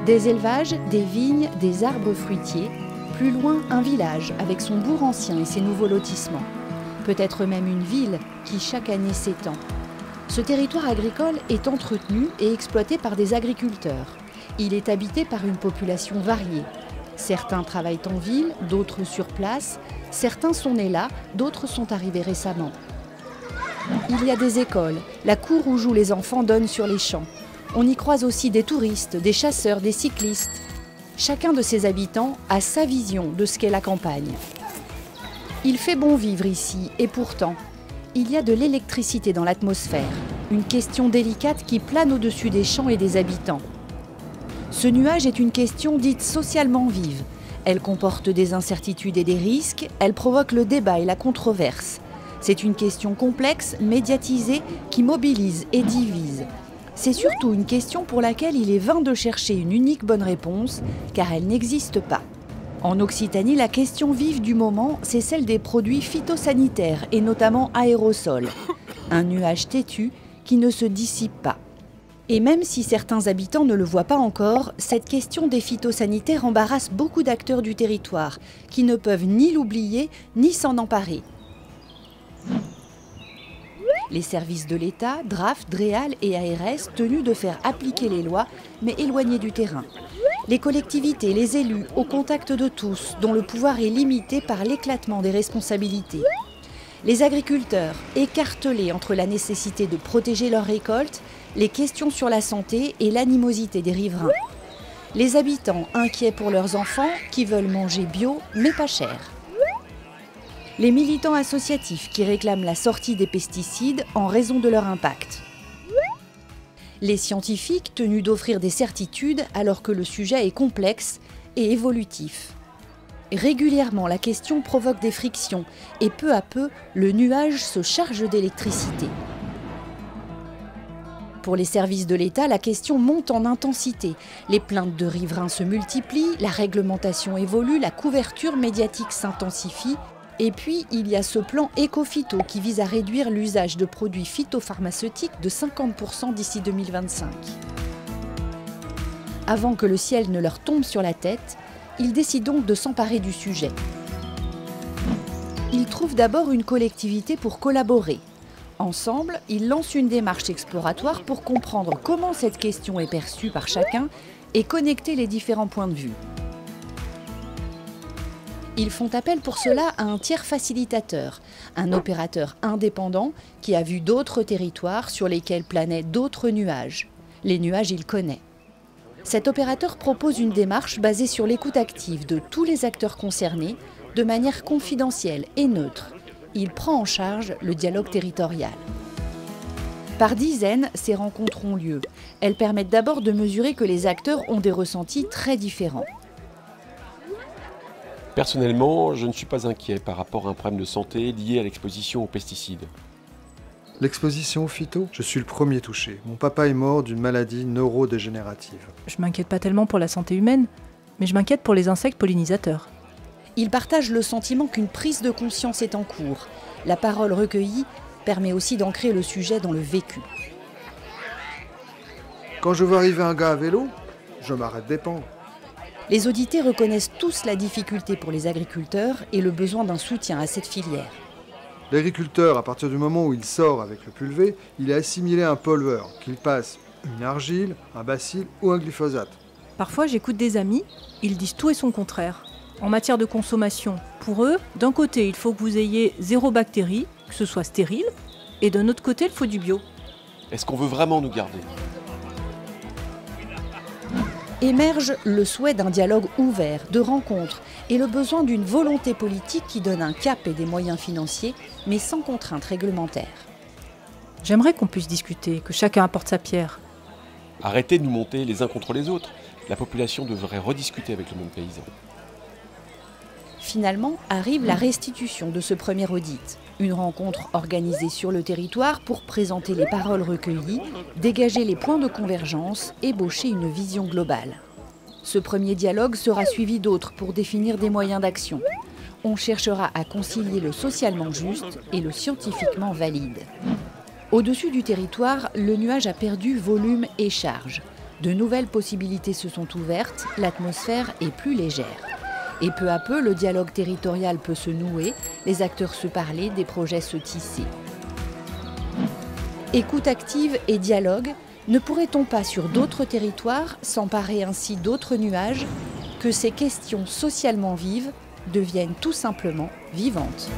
Des élevages, des vignes, des arbres fruitiers. Plus loin, un village avec son bourg ancien et ses nouveaux lotissements. Peut-être même une ville qui chaque année s'étend. Ce territoire agricole est entretenu et exploité par des agriculteurs. Il est habité par une population variée. Certains travaillent en ville, d'autres sur place. Certains sont nés là, d'autres sont arrivés récemment. Il y a des écoles. La cour où jouent les enfants donne sur les champs. On y croise aussi des touristes, des chasseurs, des cyclistes. Chacun de ces habitants a sa vision de ce qu'est la campagne. Il fait bon vivre ici et pourtant, il y a de l'électricité dans l'atmosphère. Une question délicate qui plane au-dessus des champs et des habitants. Ce nuage est une question dite socialement vive. Elle comporte des incertitudes et des risques, elle provoque le débat et la controverse. C'est une question complexe, médiatisée, qui mobilise et divise. C'est surtout une question pour laquelle il est vain de chercher une unique bonne réponse, car elle n'existe pas. En Occitanie, la question vive du moment, c'est celle des produits phytosanitaires et notamment aérosols. Un nuage têtu qui ne se dissipe pas. Et même si certains habitants ne le voient pas encore, cette question des phytosanitaires embarrasse beaucoup d'acteurs du territoire, qui ne peuvent ni l'oublier ni s'en emparer. Les services de l'État, DRAF, DREAL et ARS, tenus de faire appliquer les lois, mais éloignés du terrain. Les collectivités, les élus, au contact de tous, dont le pouvoir est limité par l'éclatement des responsabilités. Les agriculteurs, écartelés entre la nécessité de protéger leurs récoltes, les questions sur la santé et l'animosité des riverains. Les habitants inquiets pour leurs enfants, qui veulent manger bio, mais pas cher. Les militants associatifs qui réclament la sortie des pesticides en raison de leur impact. Les scientifiques tenus d'offrir des certitudes alors que le sujet est complexe et évolutif. Régulièrement, la question provoque des frictions et peu à peu, le nuage se charge d'électricité. Pour les services de l'État, la question monte en intensité. Les plaintes de riverains se multiplient, la réglementation évolue, la couverture médiatique s'intensifie. Et puis, il y a ce plan éco-phyto qui vise à réduire l'usage de produits phytopharmaceutiques de 50% d'ici 2025. Avant que le ciel ne leur tombe sur la tête, ils décident donc de s'emparer du sujet. Ils trouvent d'abord une collectivité pour collaborer. Ensemble, ils lancent une démarche exploratoire pour comprendre comment cette question est perçue par chacun et connecter les différents points de vue. Ils font appel pour cela à un tiers facilitateur, un opérateur indépendant qui a vu d'autres territoires sur lesquels planaient d'autres nuages. Les nuages, il connaît. Cet opérateur propose une démarche basée sur l'écoute active de tous les acteurs concernés, de manière confidentielle et neutre. Il prend en charge le dialogue territorial. Par dizaines, ces rencontres ont lieu. Elles permettent d'abord de mesurer que les acteurs ont des ressentis très différents. Personnellement, je ne suis pas inquiet par rapport à un problème de santé lié à l'exposition aux pesticides. L'exposition aux phyto, je suis le premier touché. Mon papa est mort d'une maladie neurodégénérative. Je m'inquiète pas tellement pour la santé humaine, mais je m'inquiète pour les insectes pollinisateurs. Ils partagent le sentiment qu'une prise de conscience est en cours. La parole recueillie permet aussi d'ancrer le sujet dans le vécu. Quand je vois arriver un gars à vélo, je m'arrête d'épandre. Les audités reconnaissent tous la difficulté pour les agriculteurs et le besoin d'un soutien à cette filière. L'agriculteur, à partir du moment où il sort avec le pulvé, il est assimilé à un pollueur, qu'il passe une argile, un bacille ou un glyphosate. Parfois, j'écoute des amis, ils disent tout et son contraire. En matière de consommation, pour eux, d'un côté, il faut que vous ayez 0 bactéries, que ce soit stérile, et d'un autre côté, il faut du bio. Est-ce qu'on veut vraiment nous garder ? Émerge le souhait d'un dialogue ouvert, de rencontres et le besoin d'une volonté politique qui donne un cap et des moyens financiers, mais sans contraintes réglementaires. J'aimerais qu'on puisse discuter, que chacun apporte sa pierre. Arrêtez de nous monter les uns contre les autres. La population devrait rediscuter avec le monde paysan. Finalement, arrive la restitution de ce premier audit. Une rencontre organisée sur le territoire pour présenter les paroles recueillies, dégager les points de convergence, ébaucher une vision globale. Ce premier dialogue sera suivi d'autres pour définir des moyens d'action. On cherchera à concilier le socialement juste et le scientifiquement valide. Au-dessus du territoire, le nuage a perdu volume et charge. De nouvelles possibilités se sont ouvertes, l'atmosphère est plus légère. Et peu à peu, le dialogue territorial peut se nouer, les acteurs se parler, des projets se tisser. Écoute active et dialogue, ne pourrait-on pas sur d'autres territoires s'emparer ainsi d'autres nuages, que ces questions socialement vives deviennent tout simplement vivantes ?